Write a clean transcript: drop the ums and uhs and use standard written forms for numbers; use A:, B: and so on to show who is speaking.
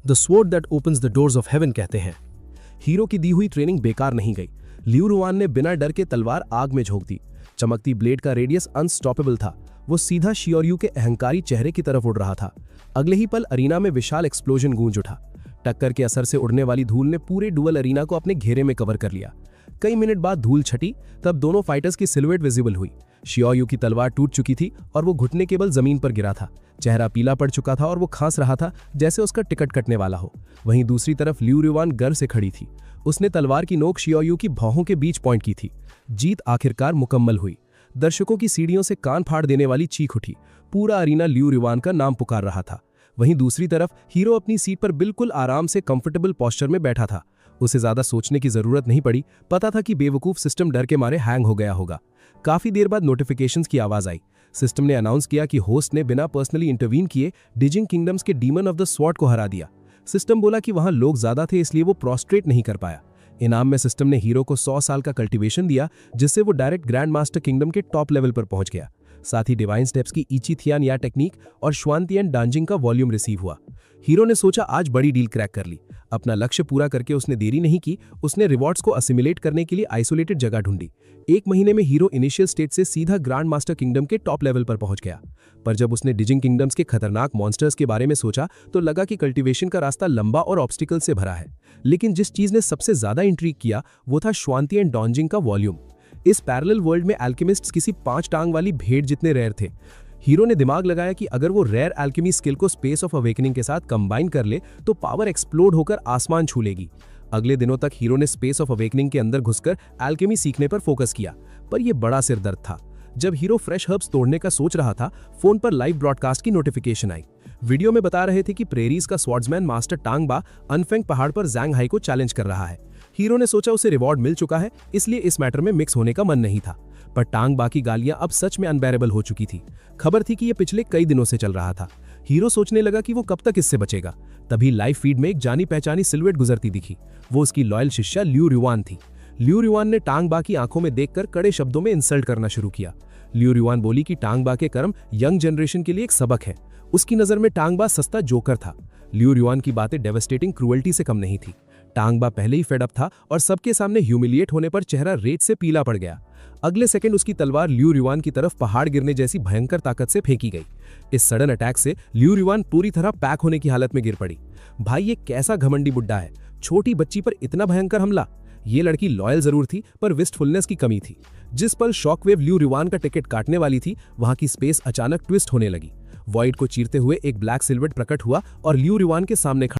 A: The sword that opens the doors of haven कहते हैं। Hero की दी हुई ट्रेनिंग बेकार नहीं गई। लियू रुआन ने बिना डर के तलवार आग में झोंक दी। चमकती ब्लेड का रेडियस अनस्टॉपेबल था। वो सीधा शियोरयू के अहंकारी चेहरे की तरफ उड़ रहा था। अगले ही पल अरीना में विशाल एक्सप्लोजन गूंज उठा। टक्कर के असर से उड़ने वाली धूल ने पूरे डुअल अरीना को अपने घेरे में कवर कर लिया। कई मिनट बाद धूल छटी, तब दोनों फाइटर्स की सिलुएट विजिबल हुई। शियोरयू की तलवार टूट चुकी थी और वो घुटने केवल जमीन पर गिरा था। चेहरा पीला पड़ चुका था और वो खांस रहा था जैसे उसका टिकट कटने वाला हो। वहीं दूसरी तरफ लियू रुआन गर्व से खड़ी थी। उसने तलवार की नोक शियोरयू की भौहों के बीच पॉइंट की थी। जीत आखिरकार मुकम्मल हुई। दर्शकों की सीढ़ियों से कान फाड़ देने वाली चीख उठी। पूरा अरीना लियू रुआन का नाम पुकार रहा था। वहीं दूसरी तरफ हीरो अपनी सीट पर बिल्कुल आराम से कंफर्टेबल पोस्चर में बैठा था। उसे ज्यादा सोचने की जरूरत नहीं पड़ी। पता था कि बेवकूफ सिस्टम डर के मारे हैंग हो गया होगा। काफी देर बाद नोटिफिकेशंस की आवाज आई। सिस्टम ने अनाउंस किया कि होस्ट ने बिना पर्सनली इंटरवीन किए डिजिंग किंगडम्स के डीमन ऑफ द स्वॉर्ड को हरा दिया। सिस्टम बोला कि वहां लोग ज्यादा थे इसलिए वो प्रोस्ट्रेट नहीं कर पाया। इनाम में सिस्टम ने हीरो को 100 साल का कल्टीवेशन दिया, जिससे वो डायरेक्ट ग्रैंड मास्टर किंगडम के टॉप लेवल पर पहुंच गया। साथ ही डिवाइन स्टेप्स की इची थियान या टेक्निक और श्वानतियन डांजिंग का वॉल्यूम रिसीव हुआ। हीरो ने सोचा आज बड़ी डील क्रैक कर ली। अपना लक्ष्य पूरा करके उसने देरी नहीं की। उसने रिवॉर्ड्स को असिमुलेट करने के लिए आइसोलेटेड जगह ढूंढी। 1 महीने में हीरो इनिशियल स्टेट से सीधा ग्रैंड मास्टर किंगडम के टॉप लेवल पर पहुंच गया। पर जब उसने डिजिंग किंगडम्स के खतरनाक मॉन्स्टर्स के बारे में सोचा तो लगा कि कल्टीवेशन का रास्ता लंबा और ऑब्स्टिकल से भरा है। लेकिन जिस चीज ने सबसे ज्यादा इंट्रीग किया वो था श्वानतियन डांजिंग का वॉल्यूम। इस पैरेलल वर्ल्ड में एल्केमिस्ट्स किसी 5 टांग वाली भेड़ जितने रेयर थे। हीरो ने दिमाग लगाया कि अगर वो रेयर एल्केमी स्किल को स्पेस ऑफ अवेकनिंग के साथ कंबाइन कर ले तो पावर एक्सप्लोड होकर आसमान छू लेगी। अगले दिनों तक हीरो ने स्पेस ऑफ अवेकनिंग के अंदर घुसकर एल्केमी सीखने पर फोकस किया, पर यह बड़ा सिरदर्द था। जब हीरो फ्रेश हर्ब्स तोड़ने का सोच रहा था, फोन पर लाइव ब्रॉडकास्ट की नोटिफिकेशन आई। वीडियो में बता रहे थे कि प्रेरीज का स्वॉर्ड्समैन मास्टर टांग बा अनफेंग पहाड़ पर जैंग हाई को चैलेंज कर रहा है। हीरो ने सोचा उसे रिवॉर्ड मिल चुका है, इसलिए इस मैटर में मिक्स होने का मन नहीं था। पर टांग बा की गालियां अब सच में अनबेरेबल हो चुकी थी। खबर थी कि यह पिछले कई दिनों से चल रहा था। हीरो सोचने लगा कि वो कब तक इससे बचेगा। तभी लाइव फीड में एक जानी पहचानी सिलुएट गुजरती दिखी। वो उसकी लॉयल शिष्या लियू रुआन थी। लियू रुआन ने टांग बा की आंखों में देखकर कड़े शब्दों में इंसल्ट करना शुरू किया। लियू रुआन बोली कि टांग बा के कर्म यंग जनरेशन के लिए एक सबक है। उसकी नजर में टांग बा सस्ता जोकर था। लियू रुआन की बातें डेवास्टेटिंग क्रूअल्टी से कम नहीं थी। टांग बा पहले ही फेड अप था और सबके सामने ह्यूमिलिएट होने पर चेहरा रेत से पीला पड़ गया। अगले सेकंड उसकी तलवार लियू रुआन की तरफ पहाड़ गिरने जैसी भयंकर ताकत से फेंकी गई। इस सडन अटैक से लियू रुआन पूरी तरह पैक होने की हालत में गिर पड़ी। भाई ये कैसा घमंडी बुड्ढा है, छोटी बच्ची पर इतना भयंकर हमला। ये लड़की लॉयल जरूर थी पर विस्टफुलनेस की कमी थी। जिस पल शॉकवेव लियू रुआन का टिकट काटने वाली थी, वहां की स्पेस अचानक ट्विस्ट होने लगी। वॉइड को चीरते हुए एक ब्लैक सिल्वेट प्रकट हुआ और लियू रुआन के सामने खड़ा